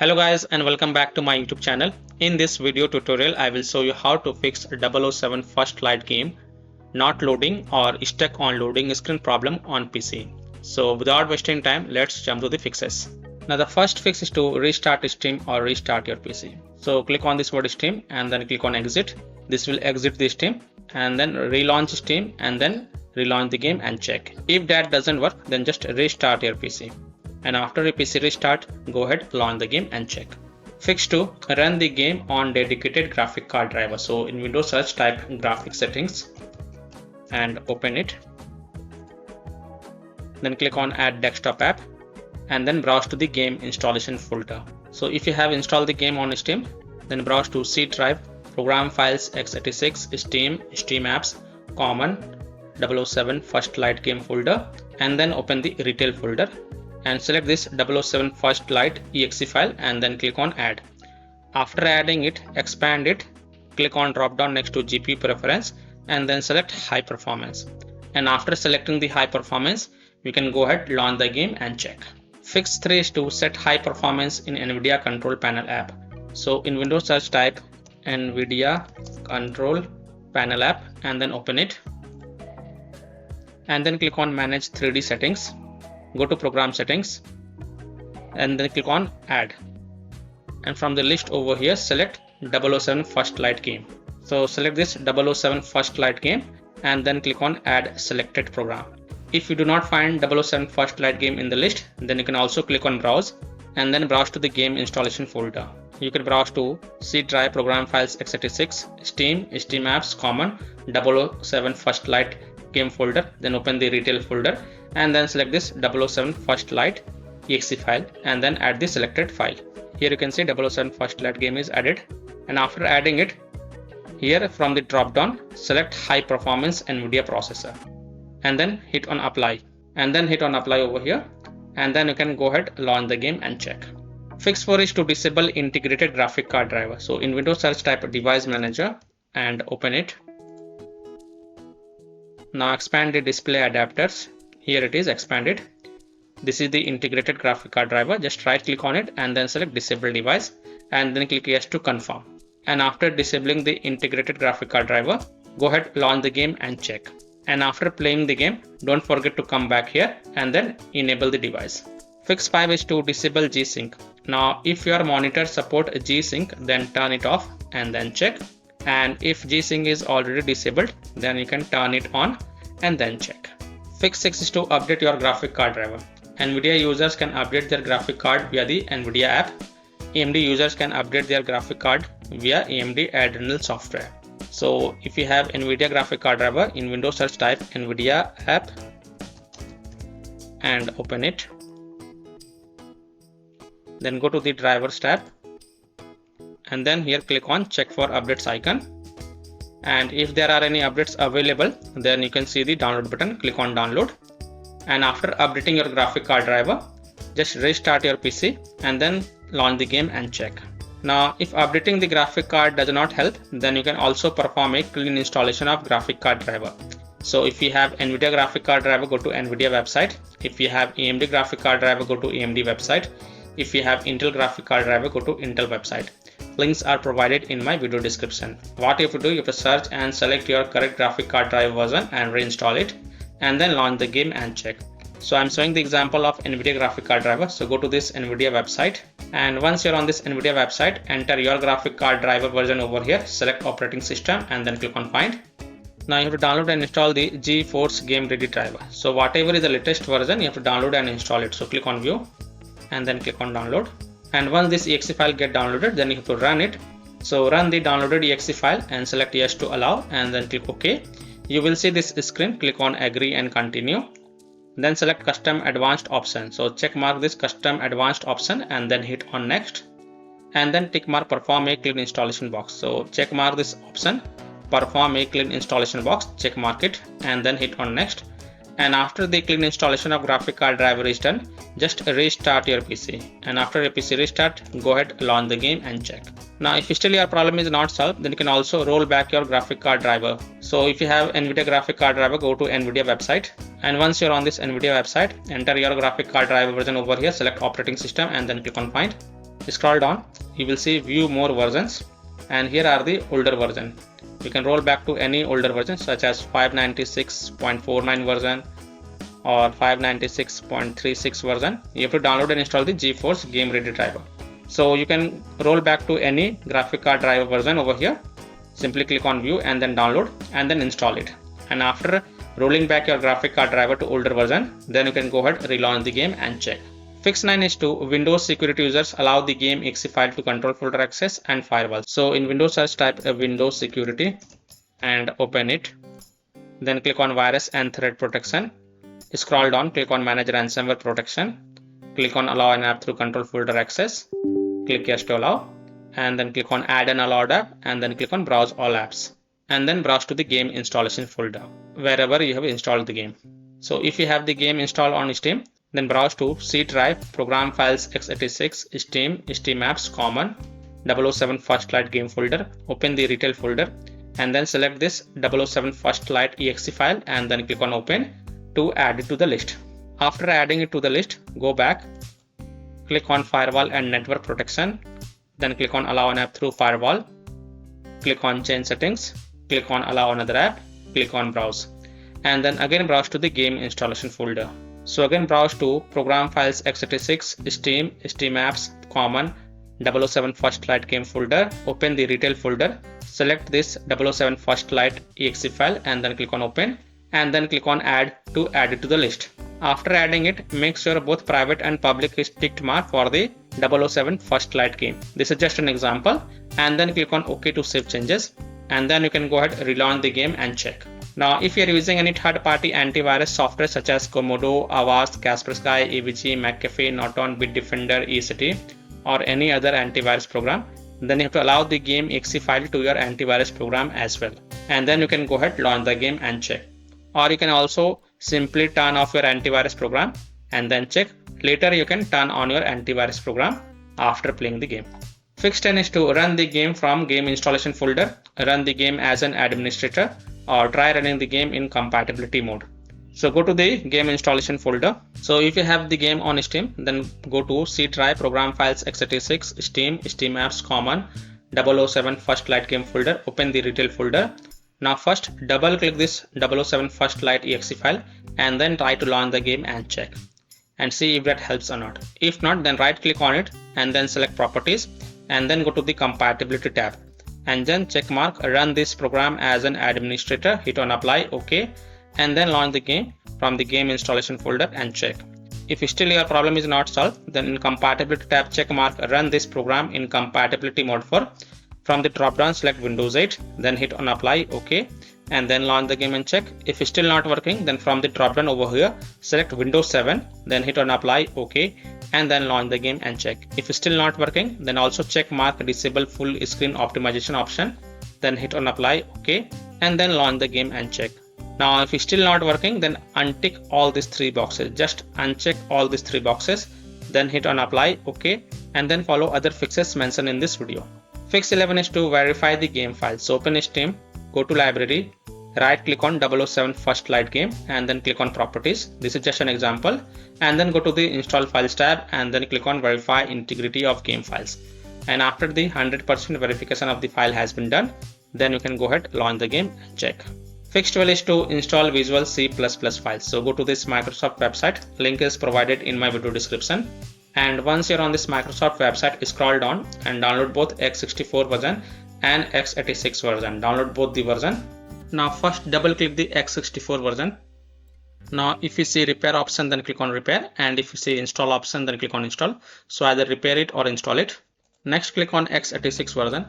Hello guys and welcome back to my YouTube channel. In this video tutorial I will show you how to fix 007 First Light game not loading or stuck on loading screen problem on PC. So without wasting time, let's jump to the fixes. Now the first fix is to restart Steam or restart your PC. So click on this word Steam and then click on exit. This will exit the Steam and then relaunch Steam and then relaunch the game and check. If that doesn't work, then just restart your PC. And after a PC restart, go ahead, launch the game and check. Fix 2. Run the game on dedicated graphic card driver. So in Windows search, type graphic settings and open it. Then click on add desktop app and then browse to the game installation folder. So if you have installed the game on Steam, then browse to C drive, program files, x86, Steam, Steam apps, common, 007 First Light game folder, and then open the retail folder and select this 007 First Light exe file and then click on add. After adding it, expand it, click on drop down next to GPU preference and then select high performance. And after selecting the high performance, you can go ahead, launch the game and check. Fix 3 is to set high performance in NVIDIA Control Panel app. So in Windows search, type NVIDIA Control Panel app and then open it. And then click on manage 3D settings. Go to program settings and then click on add. And from the list over here, select 007 First Light game. So select this 007 First Light game and then click on add selected program. If you do not find 007 First Light game in the list, then you can also click on browse and then browse to the game installation folder. You can browse to C drive, program files, x86, Steam, Steam apps, common, 007 First Light game folder, then open the retail folder and then select this 007 First Light exe file and then add the selected file. Here you can see 007 First Light game is added, and after adding it, here from the drop down, select high performance NVIDIA processor and then hit on apply and then hit on apply over here, and then you can go ahead, launch the game and check. Fix 4 is to disable integrated graphic card driver. So in Windows search, type device manager and open it. Now expand the display adapters. Here it is expanded. This is the integrated graphic card driver. Just right click on it and then select disable device and then click yes to confirm. And after disabling the integrated graphic card driver, go ahead, launch the game and check. And after playing the game, don't forget to come back here and then enable the device. Fix 5 is to disable G-Sync. Now if your monitor support G-Sync, then turn it off and then check. And if G-Sync is already disabled, then you can turn it on and then check. Fix 6 is to update your graphic card driver. NVIDIA users can update their graphic card via the NVIDIA app. AMD users can update their graphic card via AMD Adrenal software. So if you have NVIDIA graphic card driver, in Windows search, type NVIDIA app and open it. Then go to the drivers tab and then here click on check for updates icon, and if there are any updates available, then you can see the download button, click on download. And after updating your graphic card driver, just restart your PC and then launch the game and check. Now if updating the graphic card does not help, then you can also perform a clean installation of graphic card driver. So if you have NVIDIA graphic card driver, go to NVIDIA website. If you have AMD graphic card driver, go to AMD website. If you have Intel graphic card driver, go to Intel website. Links are provided in my video description. What you have to do, you have to search and select your correct graphic card driver version and reinstall it and then launch the game and check. So I'm showing the example of NVIDIA graphic card driver. So go to this NVIDIA website, and once you're on this NVIDIA website, enter your graphic card driver version over here, select operating system and then click on find. Now you have to download and install the GeForce Game Ready driver. So whatever is the latest version, you have to download and install it. So click on view and then click on download. And once this exe file get downloaded, then you have to run it. So run the downloaded exe file and select yes to allow and then click OK. You will see this screen, click on agree and continue. Then select custom advanced option. So check mark this custom advanced option and then hit on next. And then tick mark perform a clean installation box. So check mark this option, perform a clean installation box, check mark it and then hit on next. And after the clean installation of graphic card driver is done, just restart your PC. And after your PC restart, go ahead, launch the game and check. Now if still your problem is not solved, then you can also roll back your graphic card driver. So if you have NVIDIA graphic card driver, go to NVIDIA website. And once you're on this NVIDIA website, enter your graphic card driver version over here, select operating system and then click on find. Scroll down, you will see view more versions, and here are the older version. You can roll back to any older version such as 596.49 version or 596.36 version. You have to download and install the GeForce Game Ready driver. So you can roll back to any graphic card driver version over here. Simply click on view and then download and then install it. And after rolling back your graphic card driver to older version, then you can go ahead, relaunch the game and check. Fix 9 is to Windows security users allow the game exe file to control folder access and firewall. So in Windows search, type a Windows security and open it. Then click on virus and threat protection. Scroll down, click on manage ransomware protection. Click on allow an app through control folder access. Click yes to allow. And then click on add an allowed app and then click on browse all apps. And then browse to the game installation folder wherever you have installed the game. So if you have the game installed on Steam, then browse to C drive, program files x86, Steam, Steam apps, common, 007 First Light game folder, open the retail folder and then select this 007 First Light exe file and then click on open to add it to the list. After adding it to the list, go back, click on firewall and network protection, then click on allow an app through firewall, click on change settings, click on allow another app, click on browse, and then again browse to the game installation folder. So again browse to program files x86, Steam, Steam apps, common, 007 First Light game folder, open the retail folder, select this 007 First Light exe file and then click on open and then click on add to add it to the list. After adding it, make sure both private and public is ticked mark for the 007 First Light game. This is just an example, and then click on OK to save changes, and then you can go ahead, relaunch the game and check. Now if you are using any third-party antivirus software such as Komodo, Avast, Kaspersky, AVG, McAfee, Norton, Bitdefender, ECT or any other antivirus program, then you have to allow the game exe file to your antivirus program as well, and then you can go ahead, launch the game and check. Or you can also simply turn off your antivirus program and then check. Later you can turn on your antivirus program after playing the game. Fix 10 is to run the game from game installation folder, run the game as an administrator, or try running the game in compatibility mode. So go to the game installation folder. So if you have the game on Steam, then go to C drive, program files x86, Steam, Steam apps, common, 007 First Light game folder, open the retail folder. Now first double click this 007 First Light exe file and then try to launch the game and check and see if that helps or not. If not, then right click on it and then select properties and then go to the compatibility tab and then check mark run this program as an administrator, hit on apply, OK, and then launch the game from the game installation folder and check. If still your problem is not solved, then in compatibility tab check mark run this program in compatibility mode for. From the drop down select Windows 8, then hit on apply, OK, and then launch the game and check. If it's still not working, then from the drop down over here select Windows 7, then hit on apply, OK, and then launch the game and check. If it's still not working, then also check mark disable full screen optimization option, then hit on apply, OK, and then launch the game and check. Now if it's still not working, then untick all these three boxes. Just uncheck all these three boxes, then hit on apply, OK, and then follow other fixes mentioned in this video. Fix 11 is to verify the game file. So open Steam, go to library, right click on 007 First Light game and then click on properties. This is just an example, and then go to the install files tab and then click on verify integrity of game files. And after the 100% verification of the file has been done, then you can go ahead, launch the game and check. Fix 12 is to install Visual C++ files. So go to this Microsoft website, link is provided in my video description. And once you're on this Microsoft website, scroll down and download both x64 version and x86 version. Download both the version. Now first double click the x64 version. Now if you see repair option, then click on repair, and if you see install option, then click on install. So either repair it or install it. Next click on x86 version.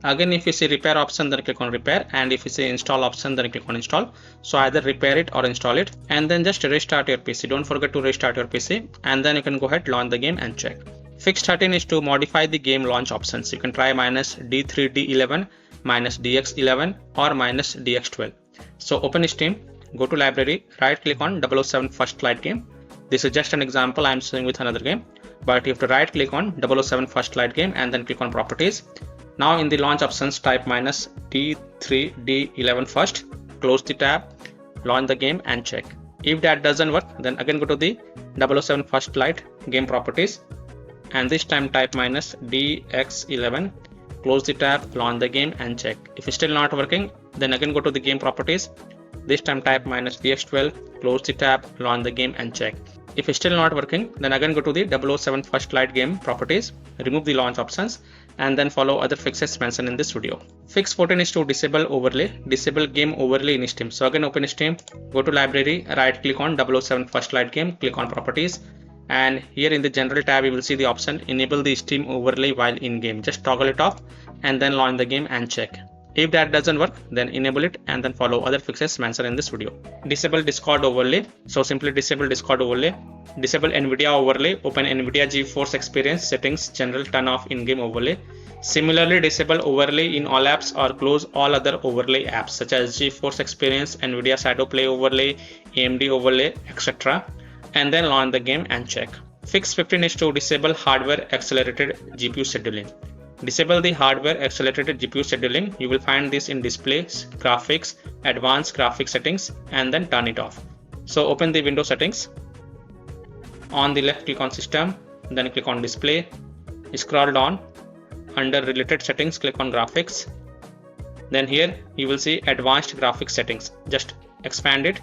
Again if you see repair option, then click on repair, and if you see install option, then click on install. So either repair it or install it, and then just restart your PC. Don't forget to restart your PC, and then you can go ahead, launch the game and check. Fix 13 is to modify the game launch options. You can try -D3D11, -DX11 or -DX12. So open Steam, go to library, right click on 007 First Light game. This is just an example I am showing with another game, but you have to right click on 007 First Light game and then click on properties. Now in the launch options type -D3D11 first, close the tab, launch the game and check. If that doesn't work, then again go to the 007 First Light game properties, and this time type -DX11, close the tab, launch the game and check. If it's still not working, then again go to the game properties. This time type -DX12, close the tab, launch the game and check. If it's still not working, then again go to the 007 First Light game properties, remove the launch options, and then follow other fixes mentioned in this video. Fix 14 is to disable overlay, disable game overlay in Steam. So again open Steam, go to library, right click on 007 First Light game, click on properties, and here in the general tab you will see the option enable the Steam overlay while in game. Just toggle it off and then launch the game and check. If that doesn't work, then enable it and then follow other fixes mentioned in this video. Disable Discord overlay. So simply disable Discord overlay. Disable NVIDIA overlay. Open NVIDIA GeForce Experience settings, general, turn off in-game overlay. Similarly, disable overlay in all apps or close all other overlay apps such as GeForce Experience, NVIDIA Shadowplay overlay, AMD overlay, etc. And then launch the game and check. Fix 15 is to disable hardware accelerated GPU scheduling. Disable the hardware accelerated GPU scheduling. You will find this in displays, graphics, advanced graphics settings, and then turn it off. So open the Windows settings. On the left click on system, then click on display, scroll down, under related settings click on graphics. Then here you will see advanced graphics settings. Just expand it,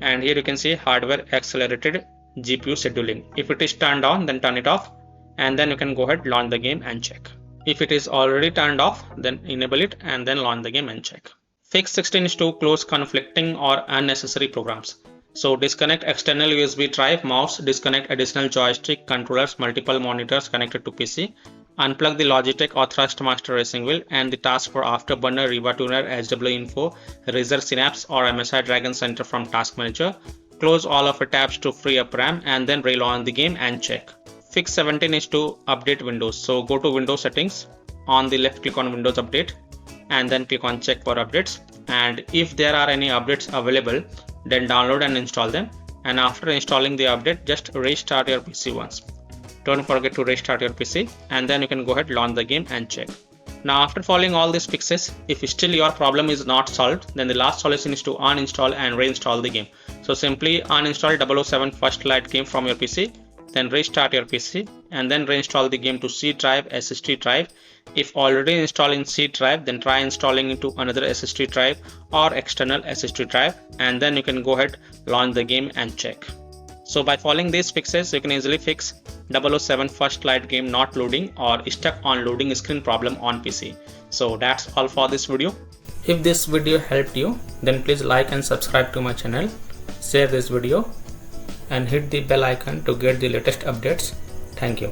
and here you can see hardware accelerated GPU scheduling. If it is turned on, then turn it off, and then you can go ahead, launch the game and check. If it is already turned off, then enable it and then launch the game and check. Fix 16 is to close conflicting or unnecessary programs. So disconnect external USB drive, mouse, disconnect additional joystick, controllers, multiple monitors connected to PC. Unplug the Logitech or Thrustmaster Racing Wheel and the task for Afterburner, Riva Tuner, HW Info, Razer Synapse or MSI Dragon Center from Task Manager. Close all of the tabs to free up RAM and then relaunch the game and check. Fix 17 is to update Windows. So go to Windows settings, on the left click on Windows Update and then click on check for updates, and if there are any updates available, then download and install them, and after installing the update just restart your PC once. Don't forget to restart your PC and then you can go ahead, launch the game and check. Now after following all these fixes, if still your problem is not solved, then the last solution is to uninstall and reinstall the game. So simply uninstall 007 First Light game from your PC, then restart your PC and then reinstall the game to C drive, SSD drive. If already installed in C drive, then try installing into another SSD drive or external SSD drive, and then you can go ahead, launch the game and check. So by following these fixes, you can easily fix 007 First Light game not loading or stuck on loading screen problem on PC. So that's all for this video. If this video helped you, then please like and subscribe to my channel, share this video and hit the bell icon to get the latest updates. Thank you.